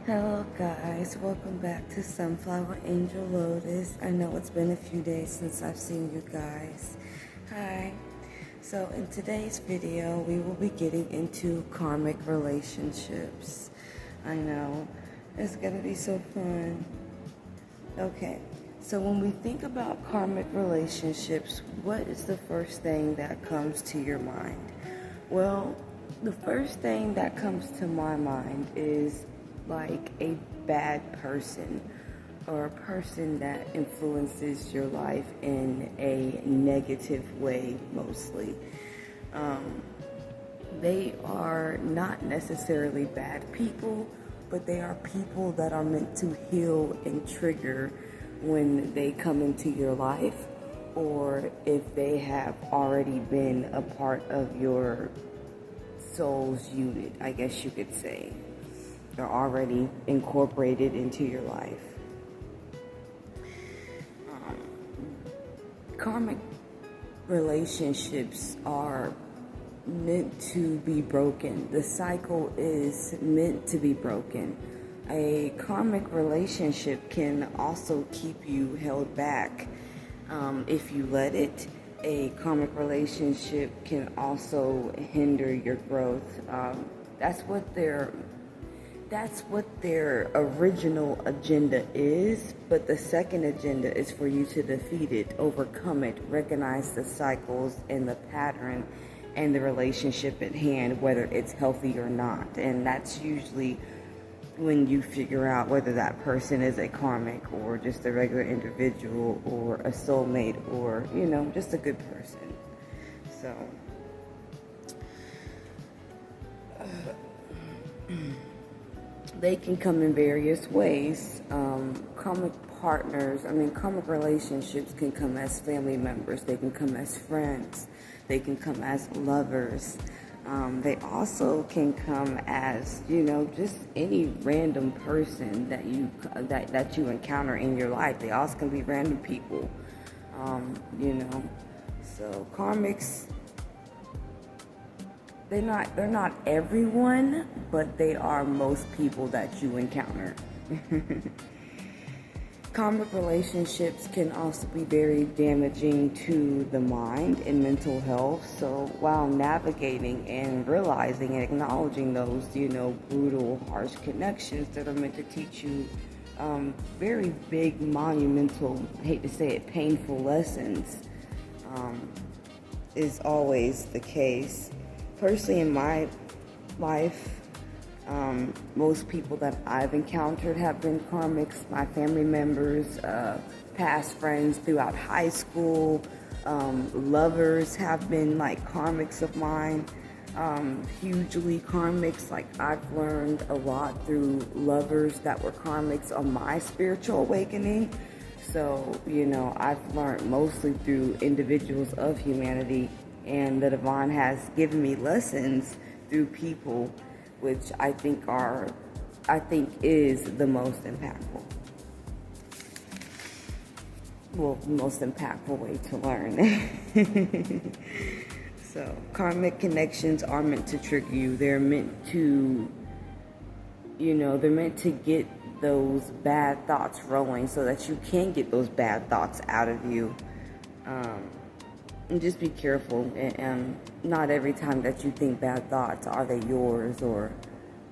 Hello guys, welcome back to Sunflower Angel Lotus. I know it's been a few days since I've seen you guys. Hi. So in today's video, we will be getting into karmic relationships. I know, it's gonna be so fun. Okay, so when we think about karmic relationships, what is the first thing that comes to your mind? Well, the first thing that comes to my mind is like a bad person or a person that influences your life in a negative way mostly. They are not necessarily bad people, but they are people that are meant to heal and trigger when they come into your life, or if they have already been a part of your soul's unit, I guess you could say. They're already incorporated into your life. Karmic relationships are meant to be broken. The cycle is meant to be broken. A karmic relationship can also keep you held back if you let it. A karmic relationship can also hinder your growth. That's what their original agenda is, but the second agenda is for you to defeat it, overcome it, recognize the cycles and the pattern and the relationship at hand, whether it's healthy or not. And that's usually when you figure out whether that person is a karmic or just a regular individual or a soulmate or, just a good person. So they can come in various ways. Karmic relationships can come as family members. They can come as friends. They can come as lovers. They also can come as, just any random person that you encounter in your life. They also can be random people, So karmics, they're not everyone, but they are most people that you encounter. Karmic relationships can also be very damaging to the mind and mental health. So while navigating and realizing and acknowledging those, brutal, harsh connections that are meant to teach you very big, monumental, I hate to say it, painful lessons, is always the case. Personally, in my life, most people that I've encountered have been karmics. My family members, past friends throughout high school, lovers have been like karmics of mine, hugely karmics. Like I've learned a lot through lovers that were karmics on my spiritual awakening. So, I've learned mostly through individuals of humanity, and the divine has given me lessons through people, which I think is the most impactful. Well, the most impactful way to learn. So, karmic connections are meant to trigger you. They're meant to, they're meant to get those bad thoughts rolling so that you can get those bad thoughts out of you. And just be careful. And not every time that you think bad thoughts are they yours, or,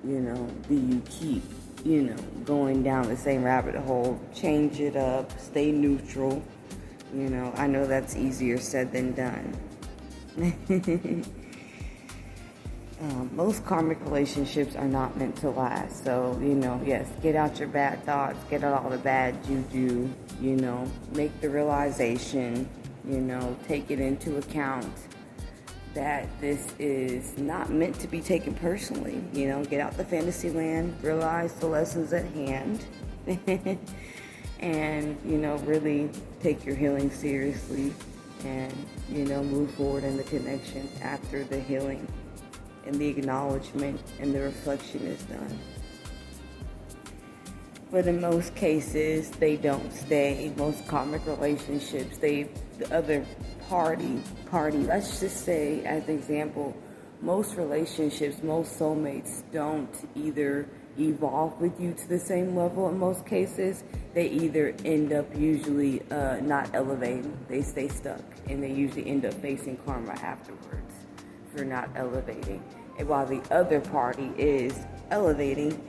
do you keep, going down the same rabbit hole. Change it up. Stay neutral. I know that's easier said than done. Most karmic relationships are not meant to last. So, yes, get out your bad thoughts, get out all the bad juju, make the realization, take it into account that this is not meant to be taken personally. Get out the fantasy land, realize the lessons at hand, and, really take your healing seriously and, move forward in the connection after the healing and the acknowledgement and the reflection is done. But in most cases, they don't stay. Most karmic relationships, the other party, let's just say, as an example, most relationships, most soulmates don't either evolve with you to the same level in most cases, they either end up usually not elevating, they stay stuck, and they usually end up facing karma afterwards for not elevating. And while the other party is elevating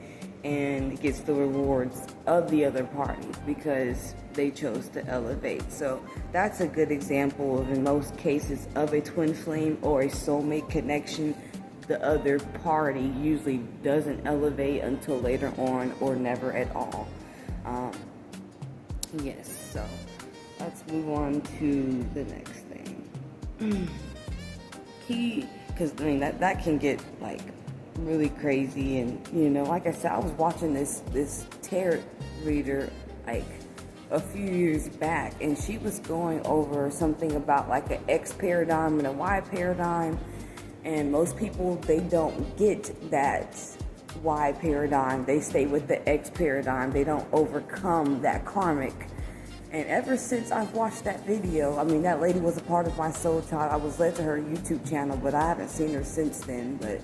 and gets the rewards of the other parties because they chose to elevate. So that's a good example of, in most cases, of a twin flame or a soulmate connection. The other party usually doesn't elevate until later on or never at all. Yes, so let's move on to the next thing. Key, because I mean that can get like really crazy, and you know, like I said, I was watching this tarot reader like a few years back, and she was going over something about like an X paradigm and a Y paradigm. And most people, they don't get that Y paradigm. They stay with the X paradigm. They don't overcome that karmic. And ever since I've watched that video, I mean, that lady was a part of my soul child. I was led to her YouTube channel, but I haven't seen her since then. But,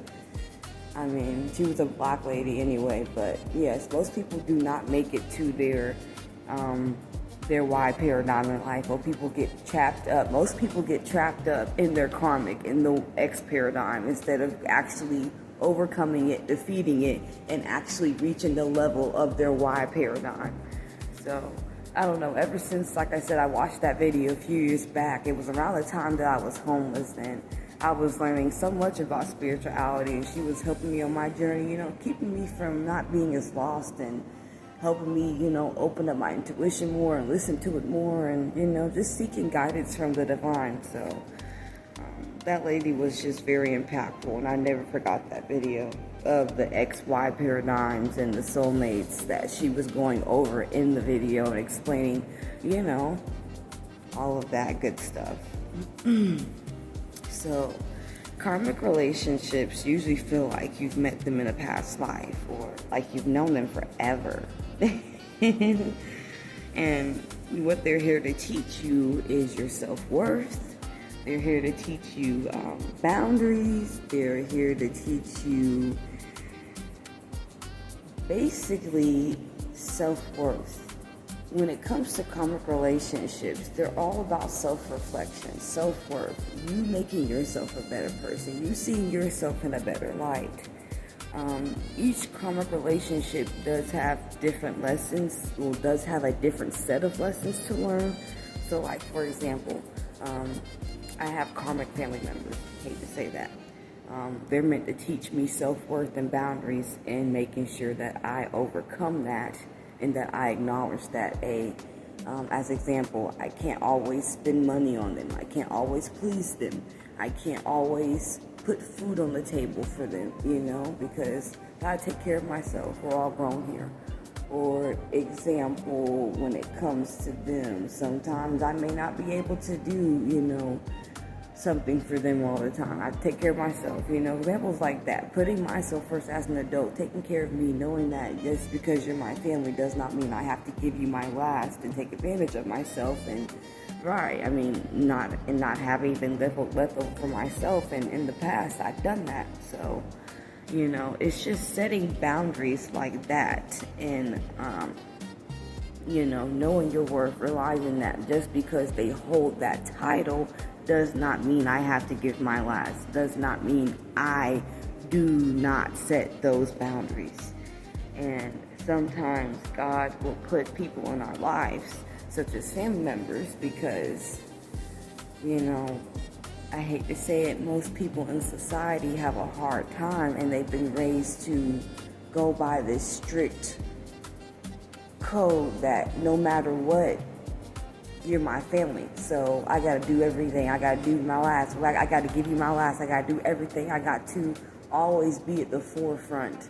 I mean, she was a black lady anyway. But, yes, most people do not make it to their Y paradigm in life, or people get trapped up. Most people get trapped up in their karmic, in the X paradigm, instead of actually overcoming it, defeating it, and actually reaching the level of their Y paradigm. So, I don't know, ever since, like I said, I watched that video a few years back, it was around the time that I was homeless, and I was learning so much about spirituality, and she was helping me on my journey, you know, keeping me from not being as lost, and helping me, you know, open up my intuition more and listen to it more, and, you know, just seeking guidance from the divine. So that lady was just very impactful, and I never forgot that video of the XY paradigms and the soulmates that she was going over in the video and explaining, you know, all of that good stuff. So karmic relationships usually feel like you've met them in a past life, or like you've known them forever. And what they're here to teach you is your self-worth. They're here to teach you boundaries. They're here to teach you basically self-worth. When it comes to karmic relationships, they're all about self-reflection, self-worth, you making yourself a better person, you seeing yourself in a better light. Each karmic relationship does have different lessons, or does have a different set of lessons to learn. So like, for example, I have karmic family members, hate to say that. They're meant to teach me self-worth and boundaries, and making sure that I overcome that, and that I acknowledge that as example, I can't always spend money on them. I can't always please them. I can't always put food on the table for them, you know, because I take care of myself. We're all grown here. Or example, when it comes to them, sometimes I may not be able to do, you know, something for them all the time. I take care of myself, you know, examples like that. Putting myself first as an adult, taking care of me, knowing that just because you're my family does not mean I have to give you my last and take advantage of myself. And right, I mean, not having been left over for myself, and in the past I've done that. So, you know, it's just setting boundaries like that, and you know, knowing your worth, realizing that just because they hold that title does not mean I have to give my last, does not mean I do not set those boundaries. And sometimes God will put people in our lives, such as family members, because, you know, I hate to say it, most people in society have a hard time, and they've been raised to go by this strict code that no matter what, you're my family, so I gotta do everything. I gotta do my last. I gotta give you my last. I gotta do everything. I got to always be at the forefront.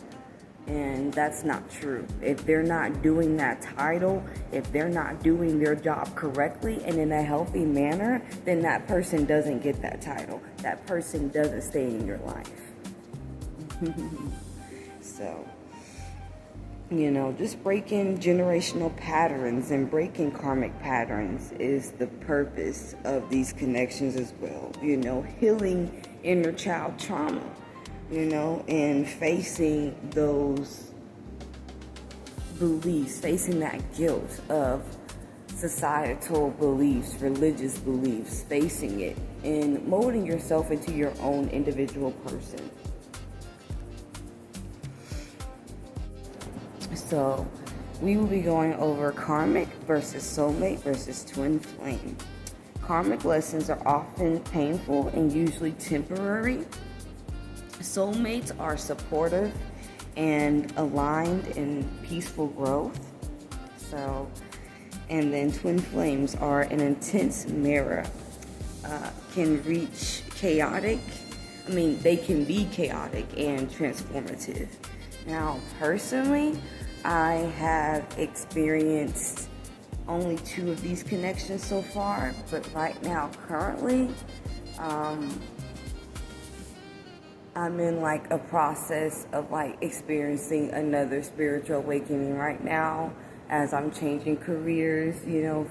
And that's not true. If they're not doing that title, if they're not doing their job correctly and in a healthy manner, then that person doesn't get that title. That person doesn't stay in your life. So, you know, just breaking generational patterns and breaking karmic patterns is the purpose of these connections as well. You know, healing inner child trauma, you know, and facing those beliefs, facing that guilt of societal beliefs, religious beliefs, facing it, and molding yourself into your own individual person. So we will be going over karmic versus soulmate versus twin flame. Karmic lessons are often painful and usually temporary. Soulmates are supportive and aligned in peaceful growth. And then twin flames are an intense mirror. Can reach chaotic. They can be chaotic and transformative. Now, personally, I have experienced only 2 of these connections so far, but right now, currently, I'm in a process of experiencing another spiritual awakening right now as I'm changing careers,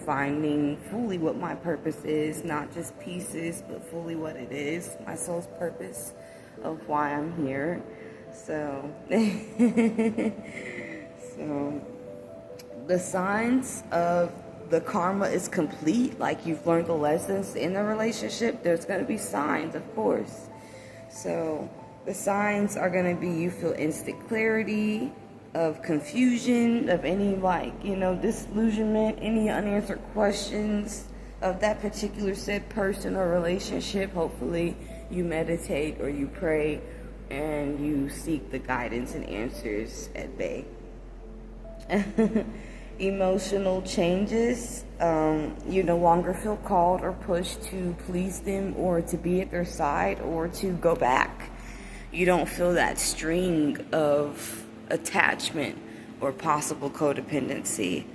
finding fully what my purpose is, not just pieces, but fully what it is, my soul's purpose of why I'm here. So, so the signs of the karma is complete, you've learned the lessons in the relationship, there's going to be signs, of course. So the signs are going to be you feel instant clarity, of confusion, of any disillusionment, any unanswered questions of that particular said person or relationship. Hopefully you meditate or you pray and you seek the guidance and answers at bay. Emotional changes. You no longer feel called or pushed to please them or to be at their side or to go back. You don't feel that string of attachment or possible codependency.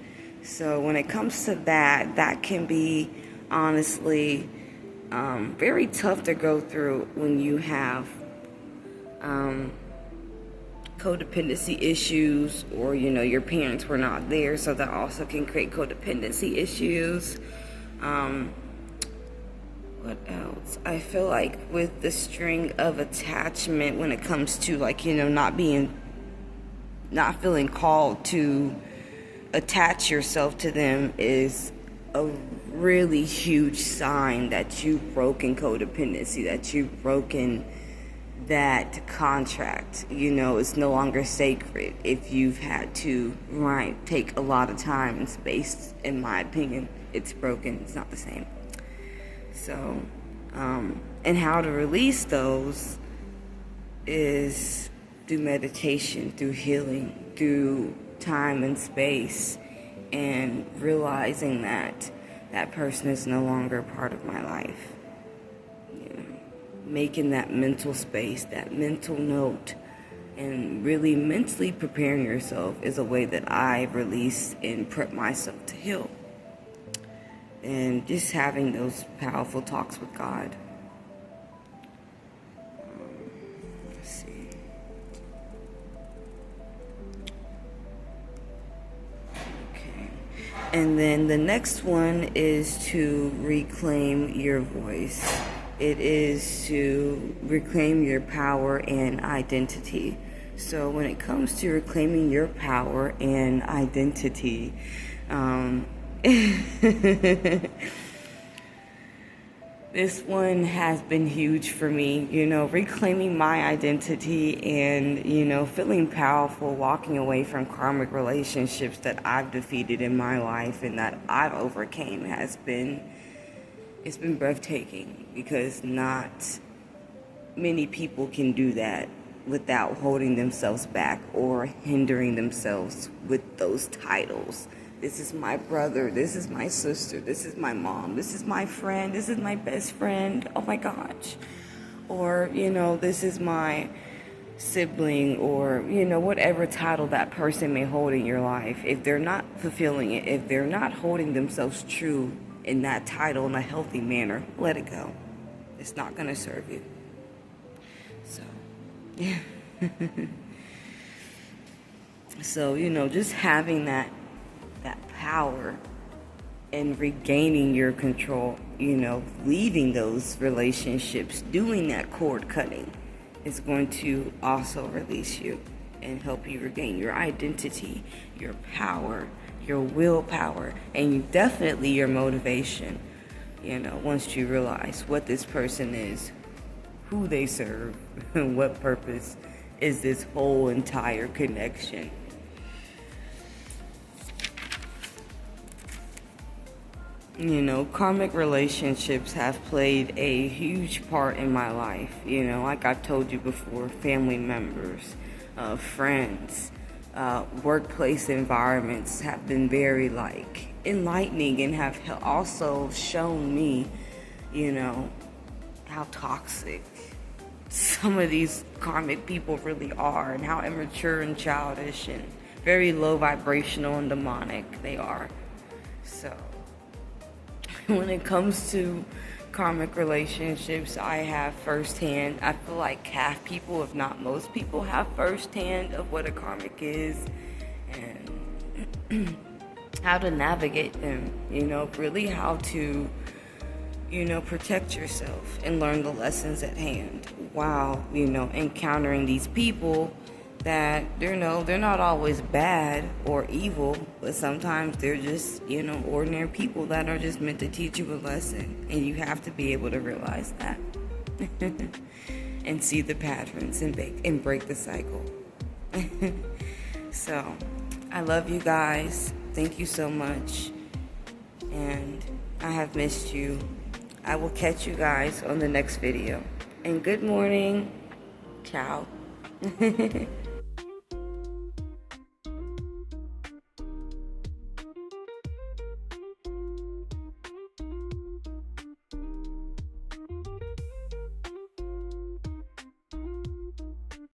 So when it comes to that can be honestly very tough to go through when you have codependency issues, or your parents were not there, so that also can create codependency issues. What else? I feel like with the string of attachment, when it comes to not feeling called to attach yourself to them, is a really huge sign that you've broken codependency, that you've broken that contract. It's no longer sacred if you've had to take a lot of time and space. In my opinion, it's broken. It's not the same. So and how to release those is through meditation, through healing, through time and space, and realizing that that person is no longer a part of my life. Making that mental space, that mental note, and really mentally preparing yourself is a way that I release and prep myself to heal. And just having those powerful talks with God. Let's see. Okay. And then the next one is to reclaim your voice. It is to reclaim your power and identity. So when it comes to reclaiming your power and identity, this one has been huge for me, reclaiming my identity and, feeling powerful, walking away from karmic relationships that I've defeated in my life and that I've overcame it's been breathtaking, because not many people can do that without holding themselves back or hindering themselves with those titles. This is my brother, this is my sister, this is my mom, this is my friend, this is my best friend, oh my gosh. Or, this is my sibling, or, whatever title that person may hold in your life. If they're not fulfilling it, if they're not holding themselves true in that title in a healthy manner, let it go. It's not going to serve you. So, yeah. So, just having that power and regaining your control, leaving those relationships, doing that cord cutting is going to also release you and help you regain your identity, your power, your willpower, and definitely your motivation. Once you realize what this person is, who they serve, and what purpose is this whole entire connection. Karmic relationships have played a huge part in my life. Like I've told you before, family members, friends, workplace environments have been very enlightening and have also shown me, how toxic some of these karmic people really are, and how immature and childish and very low vibrational and demonic they are. So when it comes to karmic relationships, I have firsthand, I feel like half people, if not most people, have firsthand of what a karmic is and how to navigate them, really how to, protect yourself and learn the lessons at hand while, encountering these people that, they're not always bad or evil, but sometimes they're just, ordinary people that are just meant to teach you a lesson. And you have to be able to realize that and see the patterns and break the cycle. So, I love you guys. Thank you so much. And I have missed you. I will catch you guys on the next video. And good morning. Ciao.